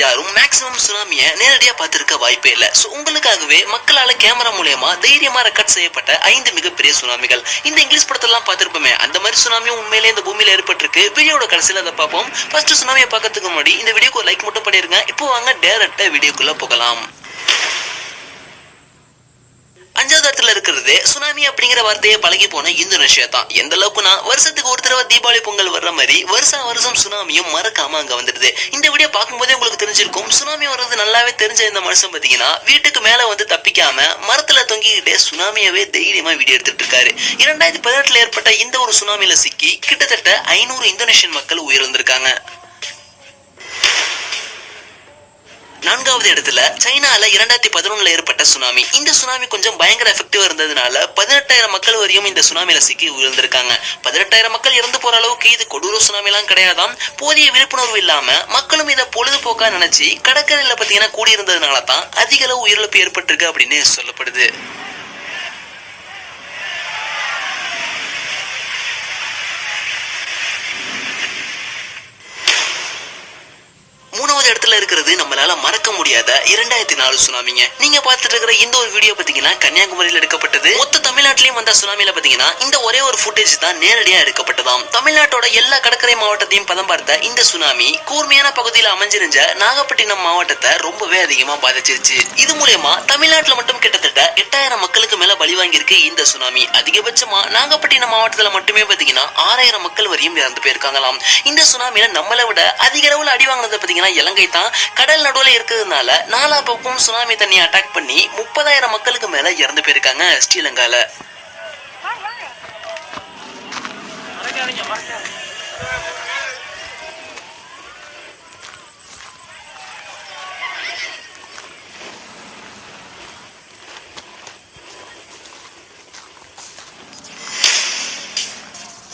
யாரும் மேக்ஸிமம் சுனாமியை நேரடியா பார்த்திருக்க வாய்ப்பே இல்ல. சோ உங்களுக்காகவே மக்களால கேமரா மூலமா தைரியமா ரெக்கார்ட் செய்யப்பட்ட 5 மிகப்பெரிய சுனாமிகள். இந்த இங்கிலீஷ் படத்தெல்லாம் பார்த்திருப்போமே, அந்த மாதிரி சுனாமியும் உண்மையிலே இந்த பூமியில ஏற்பட்டிருக்கு. வீடியோட கடைசியில அதை பார்ப்போம். ஃபர்ஸ்ட் சுனாமியை பார்க்கறதுக்கு முன்னாடி இந்த வீடியோக்கு ஒரு லைக் மட்டும் பண்ணிருங்க. இப்போ வாங்க டைரக்டா வீடியோக்குள்ள போகலாம். 5வது இடத்துல இருக்கிறது சுனாமி அப்படிங்கிற வார்த்தையை பழகி போன இந்தோனேஷியா தான். எந்த அளவுக்குனா வருஷத்துக்கு ஒரு தடவை தீபாவளி பொங்கல் வர்ற மாதிரி வருஷம் சுனாமியும் மறக்காம அங்க வந்துடுது. இந்த வீடியோ பார்க்கும்போதே உங்களுக்கு தெரிஞ்சிருக்கும், சுனாமி வர்றது நல்லாவே தெரிஞ்ச இந்த மனுஷன் பாத்தீங்கன்னா வீட்டுக்கு மேல வந்து தப்பிக்காம மரத்துல தொங்கிக்கிட்டே சுனாமியவே தைரியமா வீடியோ எடுத்துட்டு இருக்காரு. 2018 ஏற்பட்ட இந்த ஒரு சுனாமியில சிக்கி கிட்டத்தட்ட 500 இந்தோனேஷியன் மக்கள் உயிரிழந்திருக்காங்க. 4வது இடத்துல சைனால 2011 ஏற்பட்ட சுனாமி. இந்த சுனாமி கொஞ்சம் பயங்கர எஃபெக்டிவா இருந்ததுனால 18,000 மக்கள் வரையும் இந்த சுனாமியில சிக்கி உயிர்ந்திருக்காங்க. 18,000 மக்கள் இறந்து போற அளவுக்கு இது கொடூர சுனாமி எல்லாம் கிடையாதாம். போதிய விழிப்புணர்வு இல்லாம மக்களும் இதை பொழுதுபோக்கா நினைச்சு கடற்கரையில பாத்தீங்கன்னா கூடியிருந்ததுனால தான் அதிக அளவு உயிரிழப்பு ஏற்பட்டிருக்கு அப்படின்னு சொல்லப்படுது. 3வது இடத்துல இருக்கிறது நம்மளால மறக்க முடியாத 2004 சுனாமிங்க. நீங்க பார்த்துட்டு இருக்கிற இந்த ஒரு வீடியோ பாத்தீங்கன்னா கன்னியாகுமரியில எடுக்கப்பட்டது. மொத்த தமிழ்நாட்டிலையும் வந்த சுனாமியில பாத்தீங்கன்னா இந்த ஒரே ஒரு ஃபுட்டேஜ் தான் நேரடியா எடுக்கப்பட்டதாம். தமிழ்நாட்டோட எல்லா கடற்கரை மாவட்டத்தையும் பதம் பார்த்த இந்த சுனாமி கூர்மையான பகுதியில அமைஞ்சிருந்த நாகப்பட்டினம் மாவட்டத்தை ரொம்பவே அதிகமா பாதிச்சிருச்சு. இது மூலமா தமிழ்நாட்டுல மட்டும் கிட்டத்தட்ட 8,000 மக்களுக்கு மேல பலி வாங்கியிருக்கு இந்த சுனாமி. அதிகபட்சமா நாகப்பட்டினம் மாவட்டத்துல மட்டுமே பாத்தீங்கன்னா 6,000 மக்கள் வரையும் இறந்து போயிருக்காங்களாம். இந்த சுனாமியில நம்மளை விட அதிக அளவுல அடி வாங்கினது பாத்தீங்கன்னா இலங்கை தான். கடல் நடுவுல இருக்கிறதுனால நாலா பக்கம் சுனாமி தண்ணி அட்டாக் பண்ணி 30,000 மக்களுக்கு மேல இறந்து போயிருக்காங்க ஸ்ரீலங்கால.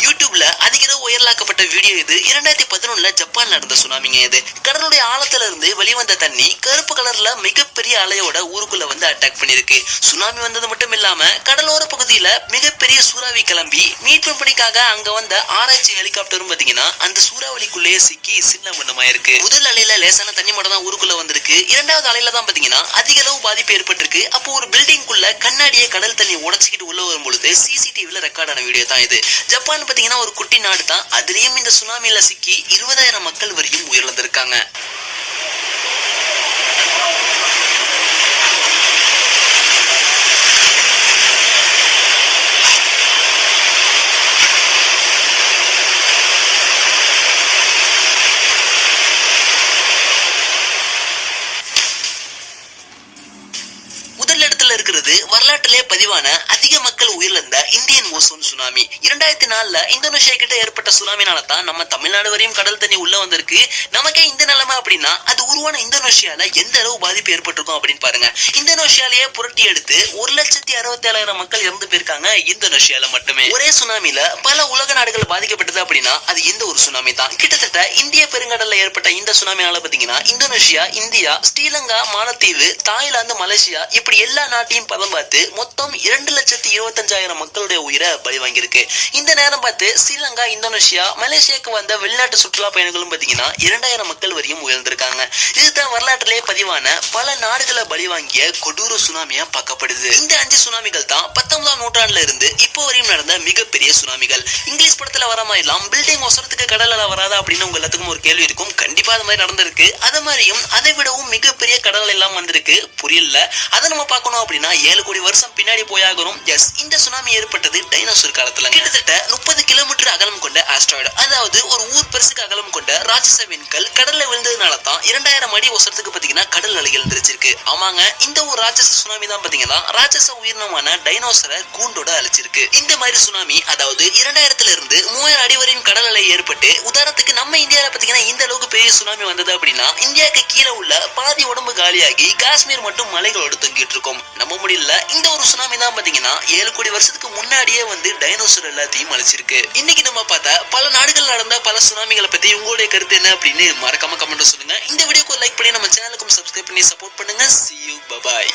யூடியூப்ல அதிக உயர்லாக்கப்பட்ட வீடியோ இது. 2011 ஜப்பான்ல நடந்த சுனாமிங்க இது. கடலுடைய ஆழத்துல இருந்து வெளிவந்த தண்ணி கருப்பு கலர்ல மிகப்பெரிய அலையோட ஊருக்குள்ள வந்து அட்டாக் பண்ணிருக்கு. சுனாமி வந்தது மட்டும் இல்லாம கடலோர பகுதியில மிகப்பெரிய சூறாவளி கிளம்பி மீட்பு பணிக்காக அங்க வந்த ஆராய்ச்சி ஹெலிகாப்டரும் பாத்தீங்கன்னா அந்த சூறாவளிக்குள்ளேயே சிக்கி சின்ன மண்ணமாயிருக்கு. முதல் அலையில லேசான தண்ணி மட்டும் தான் ஊருக்குள்ள வந்திருக்கு. 2வது அலையில தான் பாத்தீங்கன்னா அதிக அளவு பாதிப்பு ஏற்பட்டிருக்கு. அப்போ ஒரு பில்டிங்குள்ள கண்ணாடியே கடல் தண்ணி உடைச்சிக்கிட்டு உள்ள வரும் பொழுது சிசிடிவில ரெக்கார்ட் ஆன வீடியோ தான் இது. ஜப்பான் பாத்தீங்கன்னா ஒரு குட்டி நாடு தான். அதுலயும் இந்த சுனாமியில சிக்கி 20,000 மக்கள் வரையும் உயிரிழந்திருக்காங்க. இருக்கிறது வரலாற்றிலே பதிவான அதிக மக்கள் உயிரிழந்த இந்தியன் ஓசோன் சுனாமி. 2004 இந்தோனேஷியா கிட்ட ஏற்பட்ட சுனாமினால தான் நம்ம தமிழ்நாடு வரையும் கடல் தண்ணி உள்ள வந்திருக்கு. நமக்கே இந்த நிலைமை அப்படின்னா அது உருவான இந்தோனேஷியால எந்த அளவு பாதிப்பு ஏற்பட்டிருக்கும் அப்படின்னு பாருங்க. இந்தோனேஷியாலேயே புரட்டி எடுத்து 1,67,000 மக்கள் இறந்து போயிருக்காங்க இந்தோனேஷியால மட்டுமே. ஒரே சுனாமில பல உலக நாடுகள் பாதிக்கப்பட்டது அப்படின்னா அது இந்த ஒரு சுனாமி தான். கிட்டத்தட்ட இந்திய பெருங்கடல்ல ஏற்பட்ட இந்த சுனாமினால பாத்தீங்கன்னா இந்தோனேஷியா, இந்தியா, ஸ்ரீலங்கா, மாலத்தீவு, தாய்லாந்து, மலேசியா இப்படி எல்லா நாட்டையும் பதம் பார்த்து மொத்தம் 2,25,000 மக்களுடைய உயிரை பலி வாங்கியிருக்கு. இந்த நேரம் பார்த்து ஸ்ரீலங்கா, இந்தோனேஷியா, மலேசியாவுக்கு வந்த வெளிநாட்டு சுற்றுலா பயணிகளும் பாத்தீங்கன்னா 2,000 மக்கள் வரையும் உயர்ந்திருக்காங்க. இதுதான் வரலாற்றிலே பதிவான பல நாடுகளை பலி வாங்கிய கொடூர சுனாமியா பார்க்கப்படுது. இந்த 5 சுனாமிகள் தான் 19ஆம் நூற்றாண்டுல இருந்து இப்போ வரையும் நடந்த மிகப்பெரிய சுனாமிகள். இங்கிலீஷ் படத்துல வர மாதிரிலாம் பில்டிங் ஒசரத்துக்கு கடல்ல வராதா அப்படின்னு உங்க எல்லாத்துக்கும் ஒரு கேள்வி இருக்கும். கண்டிப்பா அது மாதிரி நடந்திருக்கு. அது மாதிரியும் அதை விடவும் மிகப்பெரிய கடல் எல்லாம் வந்திருக்கு. புரியல, அதை நம்ம பார்க்கணும் அப்படின்னா 7 கோடி வருஷம் பின்னாடி போயாகணும். எஸ், இந்த சுனாமி ஏற்பட்டது டைனோசர் காலத்துல. கிட்டத்தட்ட 30 கிலோமீட்டர் அகலம் கொண்ட ஆஸ்ட்ராய்டு, அதாவது ஒரு ஊர் பெருசுக்கு அகலம் கொண்ட ராட்சச விண்கல் கடல்ல விழுந்ததுனால தான் 2000 அடி உசரத்துக்கு பாத்தீங்கன்னா கடல் அலைகள் இருந்துச்சிருக்கு. ஆமாங்க, இந்த ஒரு ராட்சச சுனாமி தான் பாத்தீங்கன்னா ராட்சச உயிரினமான டைனோசரை கூண்டோட அழிச்சிருக்கு. இந்த மாதிரி சுனாமி அதாவது 2000 இருந்து 3000 அடி வரையும் கடல் அலை ஏற்பட்டு, உதாரணத்துக்கு நம்ம இந்தியாவில பாத்தீங்கன்னா இந்த அளவுக்கு பெரிய சுனாமி வந்தது அப்படின்னா இந்தியாவுக்கு கீழே உள்ள பாதி உடம்பு காலியாகி காஷ்மீர் மட்டும் மலைகளோடு தொங்கிட்டு இருக்கும். நம்ம முடியல, இந்த ஒரு சுனாமி தான் பாத்தீங்கன்னா 7 கோடி வருஷத்துக்கு முன்னாடியே வந்து டைனோசர் எல்லாத்தையும் அழிச்சிருக்கு. இன்னைக்கு நம்ம பார்த்த பல நாடுகள் நடந்த பல சுனாமிகளை பத்தி உங்களுடைய கருத்து என்ன அப்படின்னு மறக்காம கமெண்ட் சொல்லுங்க. இந்த வீடியோக்கு லைக் பண்ணி நம்ம சேனலுக்கும் சப்ஸ்கிரைப் பண்ணி சப்போர்ட் பண்ணுங்க. See you, bye bye.